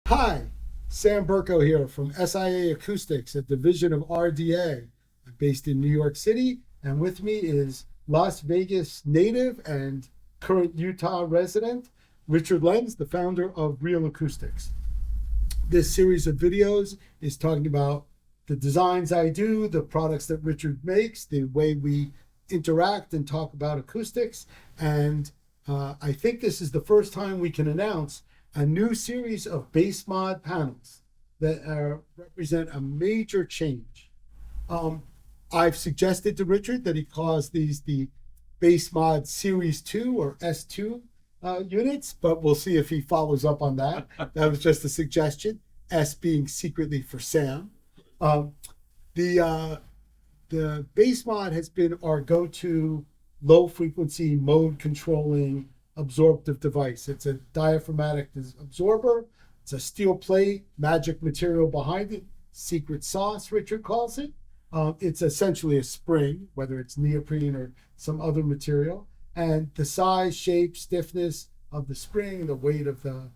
Hi, Sam Berkow here from SIA Acoustics, a division of RDA. I'm based in New York City, and with me is Las Vegas native and current Utah resident, Richard Lenz, the founder of RealAcoustix. This series of videos is talking about the designs I do, the products that Richard makes, the way we interact and talk about acoustics, and I think this is the first time we can announce a new series of BassMod panels that represent a major change. I've suggested to Richard that he calls these the BassMod Series 2 or S2 units, but we'll see if he follows up on that. That was just a suggestion, S being secretly for Sam. The BassMod has been our go-to low frequency mode controlling absorptive device. It's a diaphragmatic absorber. It's a steel plate, magic material behind it, secret sauce, Richard calls it. It's essentially a spring, whether it's neoprene or some other material. And the size, shape, stiffness of the spring, the weight of the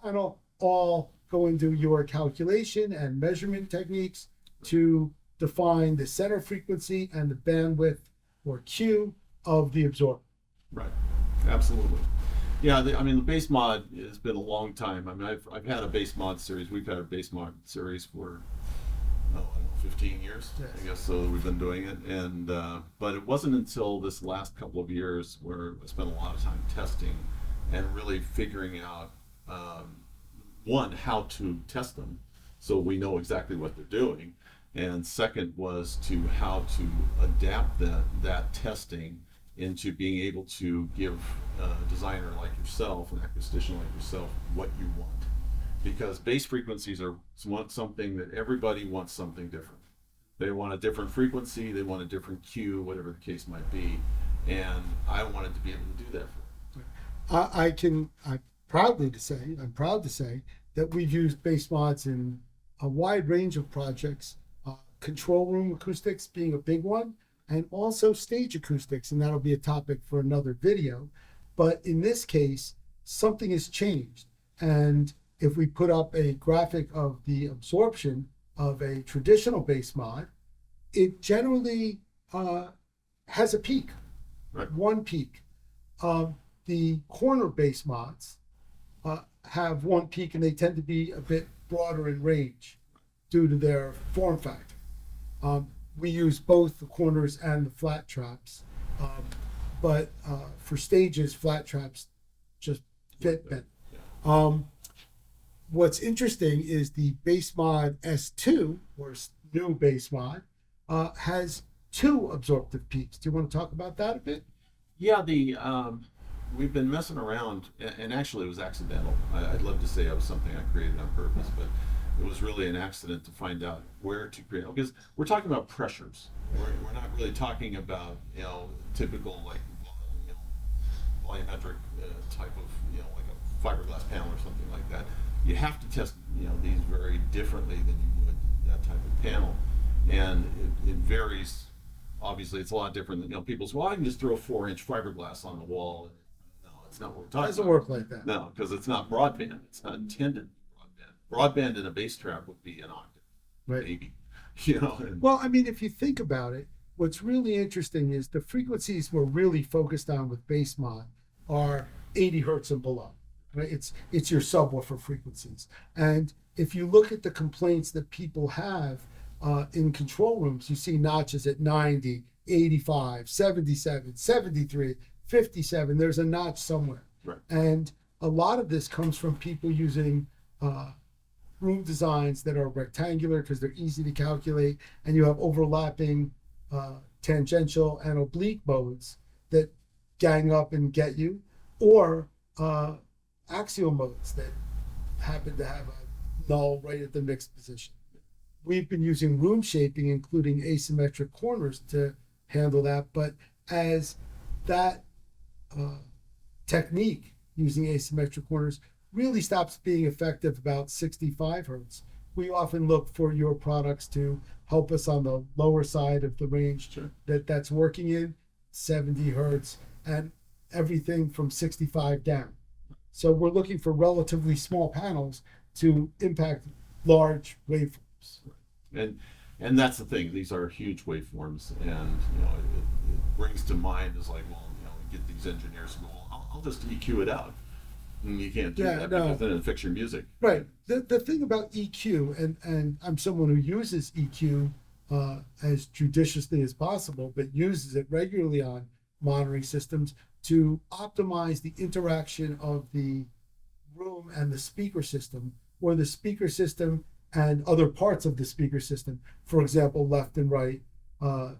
panel, all go into your calculation and measurement techniques to define the center frequency and the bandwidth or Q of the absorber. Right, absolutely. Yeah, the BassMod has been a long time. I mean, I've had a BassMod series. We've had a BassMod series for, I don't know, 15 years, yes. I guess, so we've been doing it. And but it wasn't until this last couple of years where I spent a lot of time testing and really figuring out, one, how to test them so we know exactly what they're doing. And second was to how to adapt that testing into being able to give a designer like yourself, an acoustician like yourself, what you want. Because bass frequencies are something that everybody wants something different. They want a different frequency, they want a different cue, whatever the case might be. And I wanted to be able to do that for them. I'm proud to say that we've used BassMods in a wide range of projects, control room acoustics being a big one, and also stage acoustics, and that'll be a topic for another video. But in this case, something has changed. And if we put up a graphic of the absorption of a traditional BassMod, it generally has a peak, right. One peak. The corner BassMods have one peak, and they tend to be a bit broader in range due to their form factor. We use both the corners and the flat traps, but for stages, flat traps just fit better. What's interesting is the BassMod S2, or new BassMod, has two absorptive peaks. Do you want to talk about that a bit? Yeah, we've been messing around, and actually it was accidental. I'd love to say it was something I created on purpose, but it was really an accident to find out where to create, because we're talking about pressures. We're not really talking about, typical volumetric type of, like a fiberglass panel or something like that. You have to test, these very differently than you would that type of panel. And it varies. Obviously, it's a lot different than, people say, well, I can just throw 4-inch fiberglass on the wall. No, it's not what we're talking about. It doesn't work like that. No, because it's not broadband. It's not intended. Broadband in a bass trap would be an octave, right? Maybe, Well, if you think about it, what's really interesting is the frequencies we're really focused on with BassMod are 80 hertz and below, right? It's your subwoofer frequencies. And if you look at the complaints that people have in control rooms, you see notches at 90, 85, 77, 73, 57. There's a notch somewhere. Right. And a lot of this comes from people using room designs that are rectangular because they're easy to calculate, and you have overlapping tangential and oblique modes that gang up and get you, or axial modes that happen to have a null right at the mixed position. We've been using room shaping, including asymmetric corners, to handle that, but as that technique using asymmetric corners really stops being effective about 65 hertz. We often look for your products to help us on the lower side of the range. Sure. that's working in 70 hertz and everything from 65 down. So we're looking for relatively small panels to impact large waveforms. And that's the thing. These are huge waveforms, and it brings to mind is like, well, you get these engineers who go, well, I'll just EQ it out. And you can't do that because then it affects your music. Right. The thing about EQ, and I'm someone who uses EQ as judiciously as possible, but uses it regularly on monitoring systems to optimize the interaction of the room and the speaker system, or the speaker system and other parts of the speaker system. For example, left and right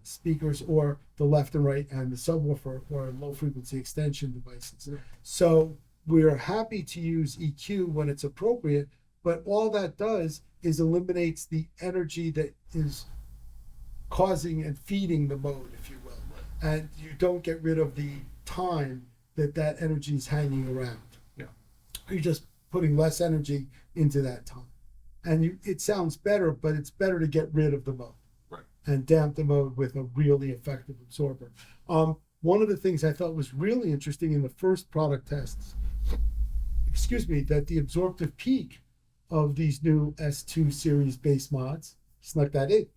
speakers, or the left and right and the subwoofer or low frequency extension devices. So we're happy to use EQ when it's appropriate, but all that does is eliminates the energy that is causing and feeding the mode, if you will. And you don't get rid of the time that energy is hanging around. Yeah. You're just putting less energy into that time. And it sounds better, but it's better to get rid of the mode. Right. And damp the mode with a really effective absorber. One of the things I thought was really interesting in the first product tests, that the absorptive peak of these new S2 series BassMods, snuck that in,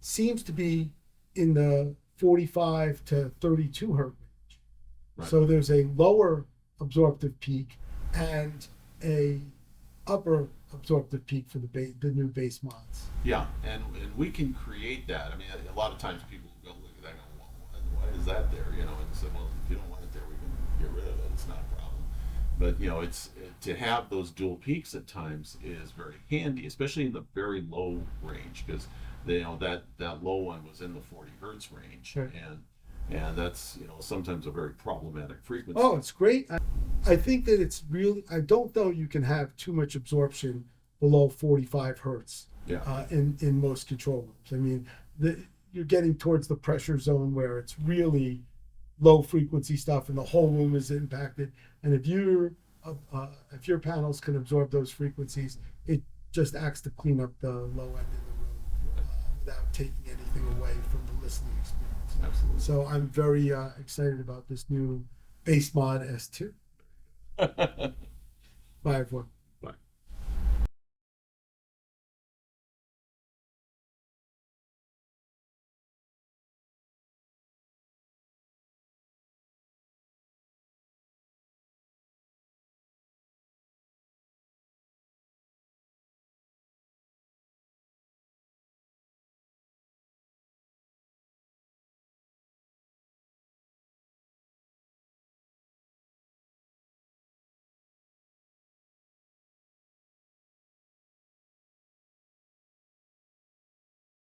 seems to be in the 45 to 32 hertz range. Right. So there's a lower absorptive peak and a upper absorptive peak for the new BassMods. Yeah, and we can create that. I mean, a lot of times people go look at that and go, well, why is that there? And say, well, if you don't want it there, we can get rid of it. It's not a problem. But it's to have those dual peaks at times is very handy, especially in the very low range, because that low one was in the 40 hertz range, Sure. and that's sometimes a very problematic frequency. Oh, it's great. I think that it's really, I don't know you can have too much absorption below 45 hertz. Yeah. In most control rooms. I mean, you're getting towards the pressure zone where it's really low frequency stuff and the whole room is impacted. And if your panels can absorb those frequencies, it just acts to clean up the low end of the room without taking anything away from the listening experience. Absolutely. So I'm very excited about this new BassMod S2. Bye, everyone.